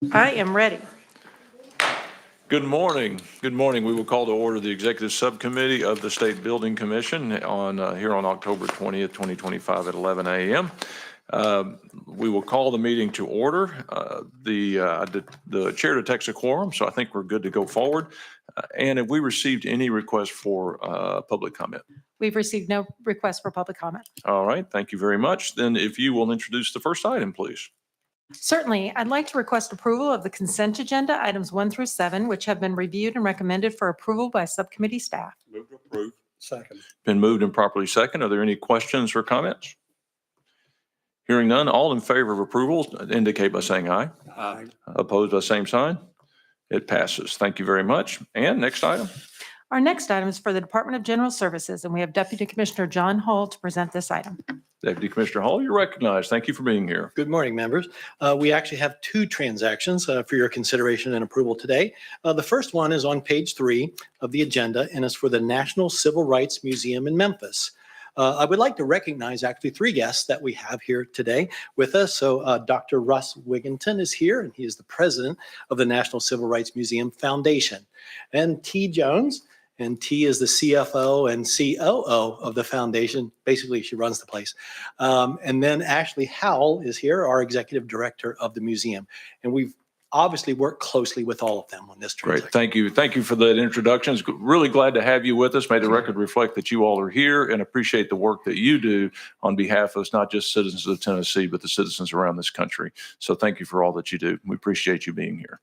I am ready. Good morning. Good morning. We will call to order the Executive Subcommittee of the State Building Commission here on October 20th, 2025 at 11 a.m. We will call the meeting to order. The chair detects a quorum, so I think we're good to go forward. And have we received any requests for public comment? We've received no request for public comment. All right. Thank you very much. Then if you will introduce the first item, please. Certainly, I'd like to request approval of the consent agenda, items 1 through 7, which have been reviewed and recommended for approval by subcommittee staff. Move to approve. Second. Been moved and properly second. Are there any questions or comments? Hearing none, all in favor of approval indicate by saying aye. Aye. Opposed by same sign. It passes. Thank you very much. And next item. Our next item is for the Department of General Services, and we have Deputy Commissioner John Hall to present this item. Deputy Commissioner Hall, you're recognized. Thank you for being here. Good morning, members. We actually have two transactions for your consideration and approval today. The first one is on page 3 of the agenda, and it's for the National Civil Rights Museum in Memphis. I would like to recognize actually 3 guests that we have here today with us. So Dr. Russ Wigginton is here, and he is the president of the National Civil Rights Museum Foundation. And T. Jones, and T is the CFO and COO of the foundation. Basically, she runs the place. And then Ashley Howell is here, our executive director of the museum. And we've obviously worked closely with all of them on this transaction. Great. Thank you. Thank you for that introduction. It's really glad to have you with us. May the record reflect that you all are here and appreciate the work that you do on behalf of not just citizens of Tennessee, but the citizens around this country. So thank you for all that you do. We appreciate you being here.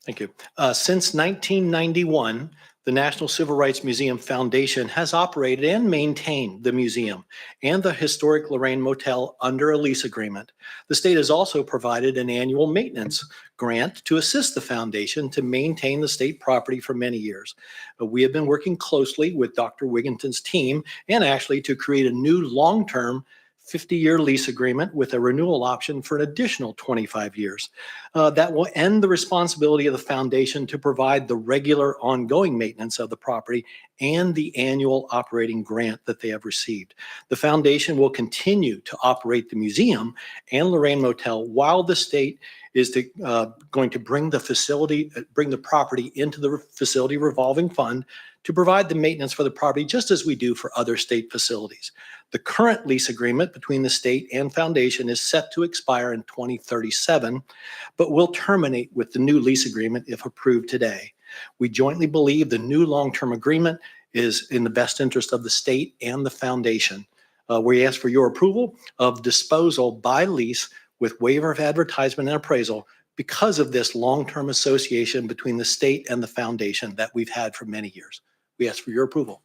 Thank you. Since 1991, the National Civil Rights Museum Foundation has operated and maintained the museum and the historic Lorraine Motel under a lease agreement. The state has also provided an annual maintenance grant to assist the foundation to maintain the state property for many years. We have been working closely with Dr. Wigginton's team and Ashley to create a new long-term 50-year lease agreement with a renewal option for an additional 25 years. That will end the responsibility of the foundation to provide the regular ongoing maintenance of the property and the annual operating grant that they have received. The foundation will continue to operate the museum and Lorraine Motel while the state is going to bring the property into the facility revolving fund to provide the maintenance for the property just as we do for other state facilities. The current lease agreement between the state and foundation is set to expire in 2037, but will terminate with the new lease agreement if approved today. We jointly believe the new long-term agreement is in the best interest of the state and the foundation. We ask for your approval of disposal by lease with waiver of advertisement and appraisal because of this long-term association between the state and the foundation that we've had for many years. We ask for your approval.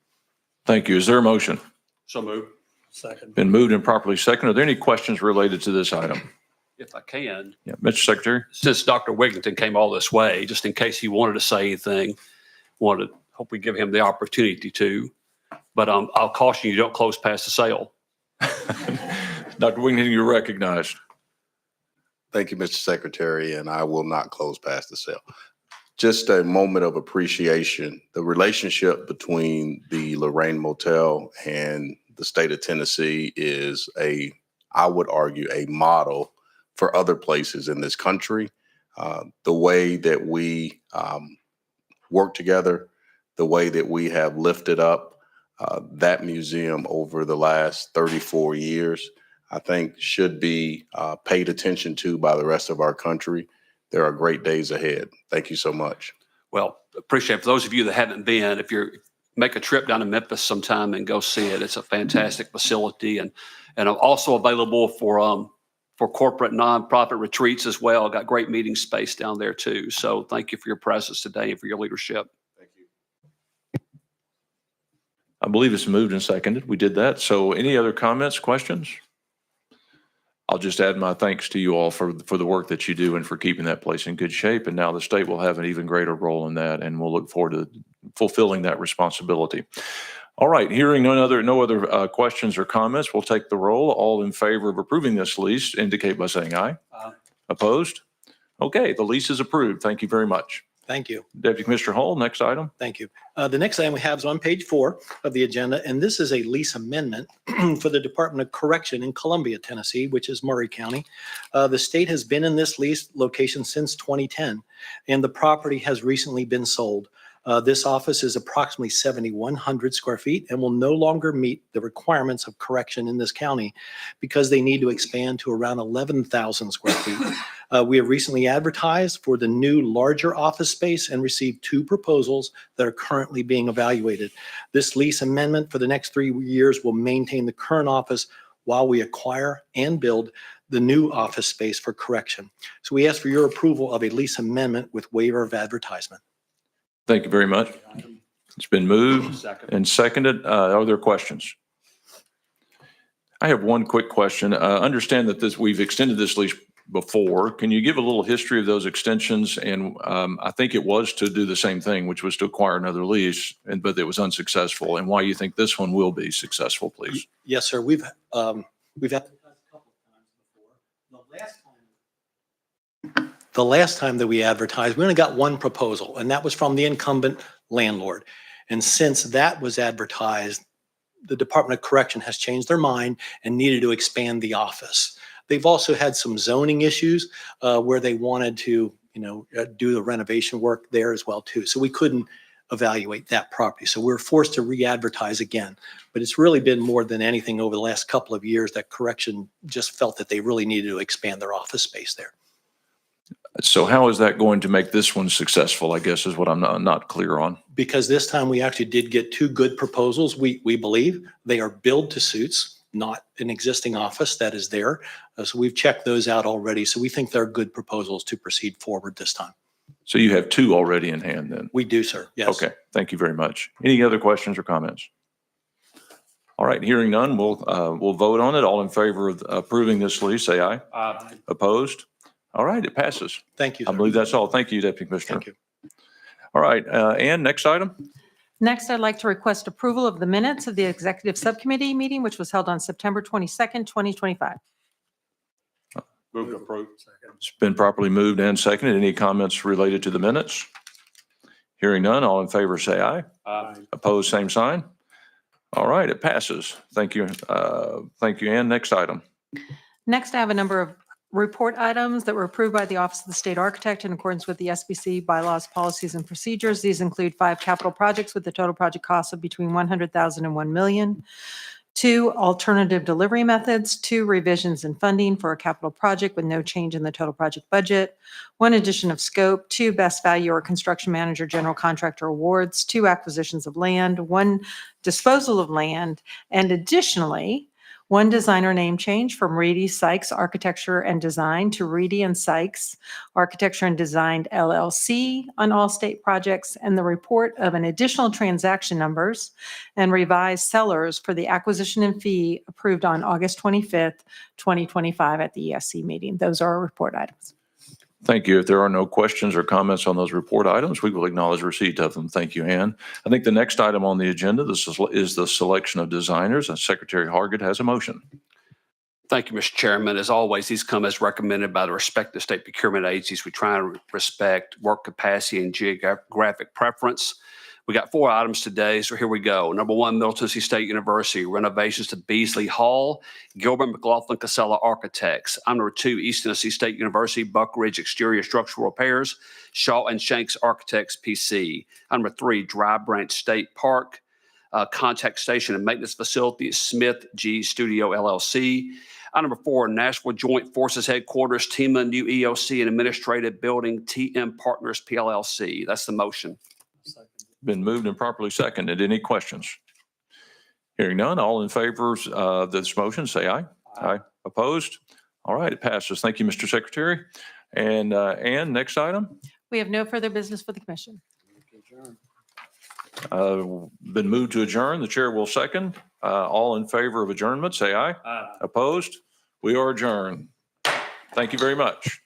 Thank you. Is there a motion? So move. Second. Been moved and properly seconded. Are there any questions related to this item? If I can, Yeah, Mr. Secretary. since Dr. Wigginton came all this way, just in case he wanted to say anything, hope we give him the opportunity to, but I'll caution you, don't close past the sale. Dr. Wigginton, you're recognized. Thank you, Mr. Secretary, and I will not close past the sale. Just a moment of appreciation. The relationship between the Lorraine Motel and the state of Tennessee is I would argue, a model for other places in this country. The way that we work together, the way that we have lifted up that museum over the last 34 years, I think should be paid attention to by the rest of our country. There are great days ahead. Thank you so much. Well, appreciate it. For those of you that haven't been, if you're make a trip down to Memphis sometime and go see it, it's a fantastic facility, and also available for corporate nonprofit retreats as well. Got great meeting space down there too. So thank you for your presence today and for your leadership. Thank you. I believe it's moved and seconded. We did that. So any other comments, questions? I'll just add my thanks to you all for the work that you do and for keeping that place in good shape. And now the state will have an even greater role in that, and we'll look forward to fulfilling that responsibility. All right, hearing no other questions or comments, we'll take the roll. All in favor of approving this lease indicate by saying aye. Aye. Opposed? Okay, the lease is approved. Thank you very much. Thank you. Deputy Commissioner Hall, next item. Thank you. The next item we have is on page 4 of the agenda, and this is a lease amendment for the Department of Correction in Columbia, Tennessee, which is Murray County. The state has been in this lease location since 2010, and the property has recently been sold. This office is approximately 7,100 square feet and will no longer meet the requirements of correction in this county because they need to expand to around 11,000 square feet. We have recently advertised for the new larger office space and received 2 proposals that are currently being evaluated. This lease amendment for the next 3 years will maintain the current office while we acquire and build the new office space for correction. So we ask for your approval of a lease amendment with waiver of advertisement. Thank you very much. It's been moved Second. and seconded. Are there questions? I have one quick question. Understand that we've extended this lease before. Can you give a little history of those extensions? And I think it was to do the same thing, which was to acquire another lease, but it was unsuccessful, and why you think this one will be successful, please. Yes, sir. We've advertised a couple of times before. The last time that we advertised, we only got 1 proposal, and that was from the incumbent landlord. And since that was advertised, the Department of Correction has changed their mind and needed to expand the office. They've also had some zoning issues where they wanted to, do the renovation work there as well too. So we couldn't evaluate that property. So we're forced to re-advertise again. But it's really been more than anything over the last couple of years that Correction just felt that they really needed to expand their office space there. So how is that going to make this one successful, I guess, is what I'm not clear on. Because this time we actually did get 2 good proposals. We believe they are build to suits, not an existing office that is there. So we've checked those out already. So we think they're good proposals to proceed forward this time. So you have 2 already in hand then? We do, sir. Yes. Okay, thank you very much. Any other questions or comments? All right, hearing none, we'll vote on it. All in favor of approving this lease, say aye. Aye. Opposed? All right, it passes. Thank you, I sir. believe that's all. Thank you, Deputy Commissioner. Thank you. All right, Ann, next item. Next, I'd like to request approval of the minutes of the Executive Subcommittee meeting, which was held on September 22nd, 2025. Move to approve. Second. It's been properly moved and seconded. Any comments related to the minutes? Hearing none, all in favor say aye. Aye. Opposed, same sign. All right, it passes. Thank you. Thank you, Ann. Next item. Next, I have a number of report items that were approved by the Office of the State Architect in accordance with the SBC bylaws, policies, and procedures. These include 5 capital projects with a total project cost of between $100,000 and $1 million. 2 alternative delivery methods, 2 revisions in funding for a capital project with no change in the total project budget, 1 addition of scope, 2 best value or construction manager general contractor awards, 2 acquisitions of land, 1 disposal of land, and additionally, 1 designer name change from Reedy Sykes Architecture and Design to Reedy and Sykes Architecture and Design LLC on all state projects, and the report of an additional transaction numbers and revised sellers for the acquisition and fee approved on August 25th, 2025 at the ESC meeting. Those are our report items. Thank you. If there are no questions or comments on those report items, we will acknowledge receipt of them. Thank you, Ann. I think the next item on the agenda is the selection of designers, and Secretary Hargett has a motion. Thank you, Mr. Chairman. As always, these come as recommended by the respective state procurement agencies. We try and respect work capacity and geographic preference. We got 4 items today, so here we go. Number 1, Middle Tennessee State University, renovations to Beasley Hall, Gilbert McLaughlin Casella Architects. Item number 2, East Tennessee State University, Buck Ridge Exterior Structural Repairs, Shaw and Shanks Architects, PC. Item number 3, Dry Branch State Park, Contact Station and Maintenance Facility, Smith G Studio LLC. Item number 4, Nashville Joint Forces Headquarters, TEMA New EOC and Administrative Building, TM Partners PLLC. That's the motion. Been moved and properly seconded. Any questions? Hearing none, all in favor of this motion, say aye. Aye. Opposed? All right, it passes. Thank you, Mr. Secretary. And Ann, next item. We have no further business for the commission. Been moved to adjourn. The chair will second. All in favor of adjournment, say aye. Aye. Opposed? We are adjourned. Thank you very much.